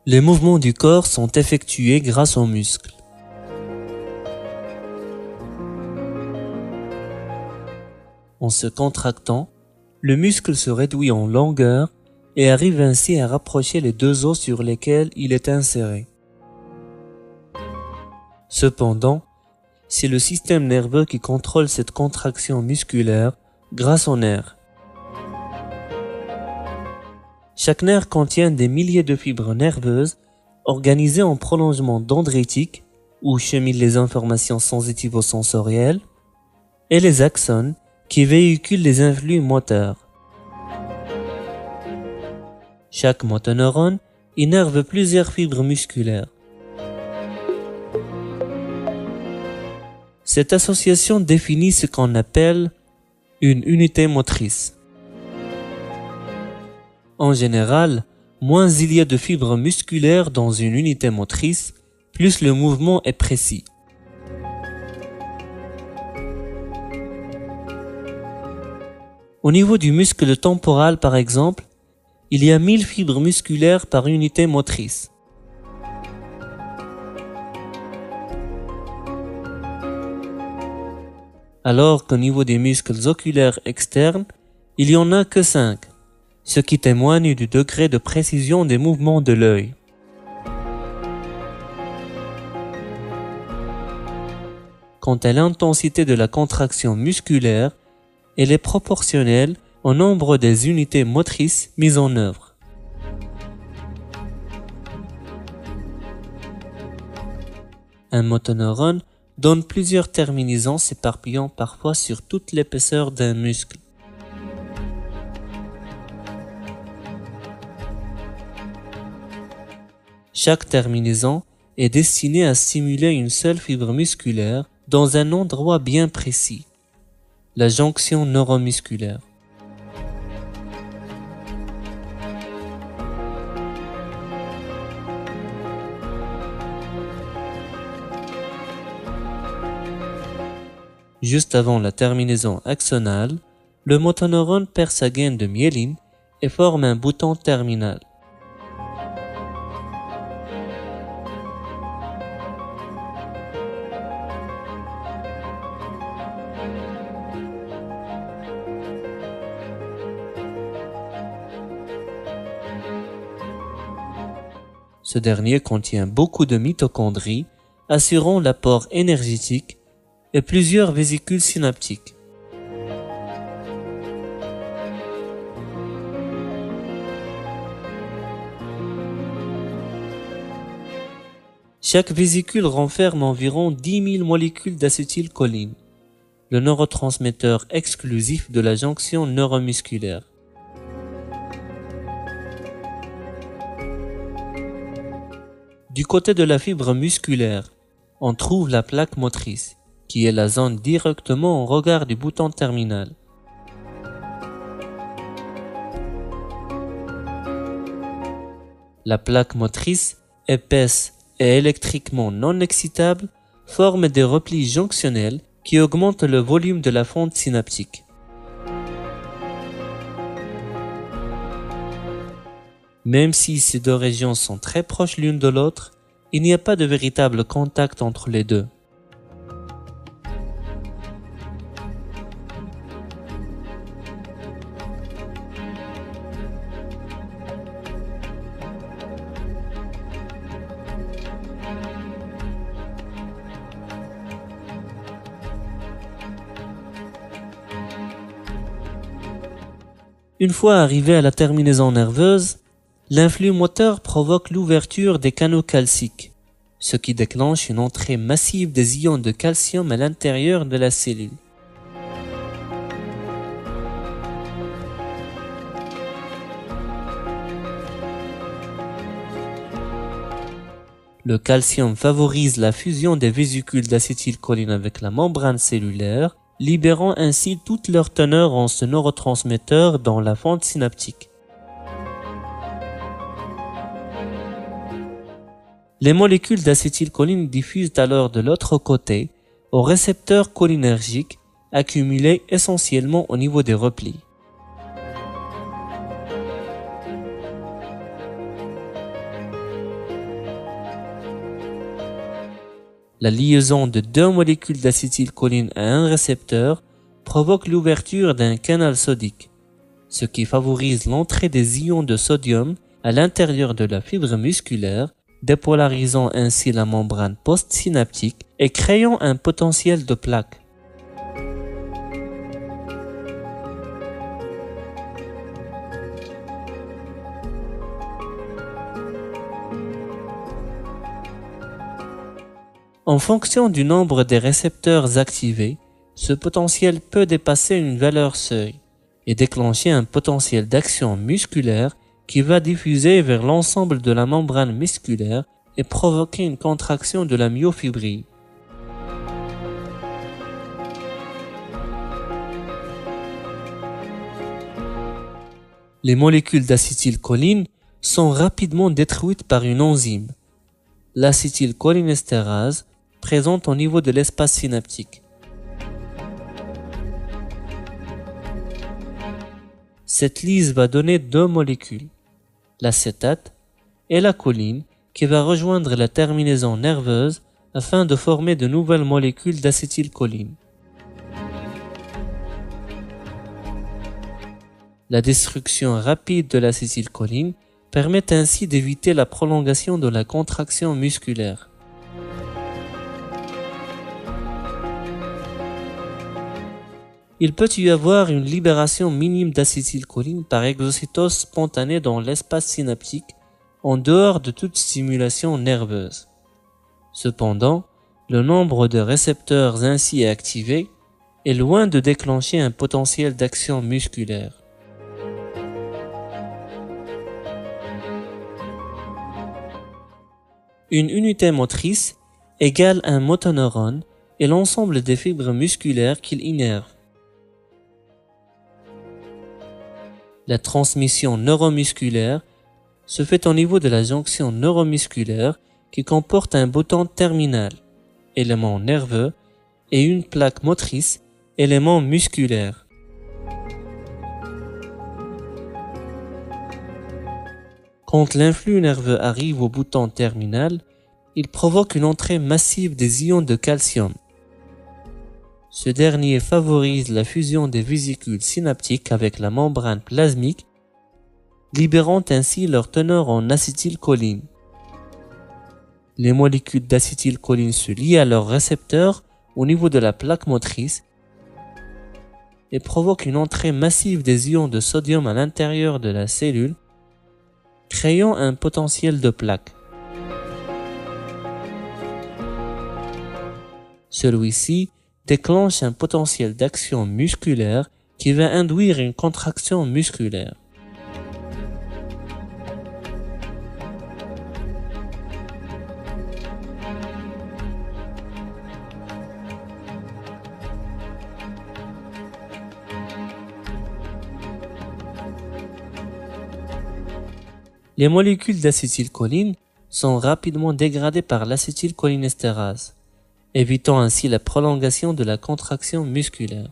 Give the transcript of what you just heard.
Les mouvements du corps sont effectués grâce aux muscles. En se contractant, le muscle se réduit en longueur et arrive ainsi à rapprocher les deux os sur lesquels il est inséré. Cependant, c'est le système nerveux qui contrôle cette contraction musculaire grâce aux nerfs. Chaque nerf contient des milliers de fibres nerveuses organisées en prolongement dendritique où cheminent les informations sensitivo-sensorielles et les axones qui véhiculent les influx moteurs. Chaque motoneurone innerve plusieurs fibres musculaires. Cette association définit ce qu'on appelle une unité motrice. En général, moins il y a de fibres musculaires dans une unité motrice, plus le mouvement est précis. Au niveau du muscle temporal par exemple, il y a 1000 fibres musculaires par unité motrice. Alors qu'au niveau des muscles oculaires externes, il n'y en a que 5, ce qui témoigne du degré de précision des mouvements de l'œil. Quant à l'intensité de la contraction musculaire, elle est proportionnelle au nombre des unités motrices mises en œuvre. Un motoneurone donne plusieurs terminaisons s'éparpillant parfois sur toute l'épaisseur d'un muscle. Chaque terminaison est destinée à stimuler une seule fibre musculaire dans un endroit bien précis, la jonction neuromusculaire. Juste avant la terminaison axonale, le motoneurone perd sa gaine de myéline et forme un bouton terminal. Ce dernier contient beaucoup de mitochondries, assurant l'apport énergétique et plusieurs vésicules synaptiques. Chaque vésicule renferme environ 10 000 molécules d'acétylcholine, le neurotransmetteur exclusif de la jonction neuromusculaire. Du côté de la fibre musculaire, on trouve la plaque motrice, qui est la zone directement au regard du bouton terminal. La plaque motrice, épaisse et électriquement non excitable, forme des replis jonctionnels qui augmentent le volume de la fente synaptique. Même si ces deux régions sont très proches l'une de l'autre, il n'y a pas de véritable contact entre les deux. Une fois arrivé à la terminaison nerveuse, l'influx moteur provoque l'ouverture des canaux calciques, ce qui déclenche une entrée massive des ions de calcium à l'intérieur de la cellule. Le calcium favorise la fusion des vésicules d'acétylcholine avec la membrane cellulaire, libérant ainsi toute leur teneur en ce neurotransmetteur dans la fente synaptique. Les molécules d'acétylcholine diffusent alors de l'autre côté aux récepteurs cholinergiques accumulés essentiellement au niveau des replis. La liaison de deux molécules d'acétylcholine à un récepteur provoque l'ouverture d'un canal sodique, ce qui favorise l'entrée des ions de sodium à l'intérieur de la fibre musculaire, dépolarisant ainsi la membrane postsynaptique et créant un potentiel de plaque. En fonction du nombre des récepteurs activés, ce potentiel peut dépasser une valeur seuil et déclencher un potentiel d'action musculaire qui va diffuser vers l'ensemble de la membrane musculaire et provoquer une contraction de la myofibrille. Les molécules d'acétylcholine sont rapidement détruites par une enzyme, l'acétylcholinestérase, présente au niveau de l'espace synaptique. Cette lyse va donner deux molécules, l'acétate et la choline, qui va rejoindre la terminaison nerveuse afin de former de nouvelles molécules d'acétylcholine. La destruction rapide de l'acétylcholine permet ainsi d'éviter la prolongation de la contraction musculaire. Il peut y avoir une libération minime d'acétylcholine par exocytose spontanée dans l'espace synaptique, en dehors de toute stimulation nerveuse. Cependant, le nombre de récepteurs ainsi activés est loin de déclencher un potentiel d'action musculaire. Une unité motrice égale un motoneurone et l'ensemble des fibres musculaires qu'il innerve. La transmission neuromusculaire se fait au niveau de la jonction neuromusculaire qui comporte un bouton terminal, élément nerveux, et une plaque motrice, élément musculaire. Quand l'influx nerveux arrive au bouton terminal, il provoque une entrée massive des ions de calcium. Ce dernier favorise la fusion des vésicules synaptiques avec la membrane plasmique, libérant ainsi leur teneur en acétylcholine. Les molécules d'acétylcholine se lient à leurs récepteurs au niveau de la plaque motrice et provoquent une entrée massive des ions de sodium à l'intérieur de la cellule, créant un potentiel de plaque. Celui-ci déclenche un potentiel d'action musculaire qui va induire une contraction musculaire. Les molécules d'acétylcholine sont rapidement dégradées par l'acétylcholinestérase, évitant ainsi la prolongation de la contraction musculaire.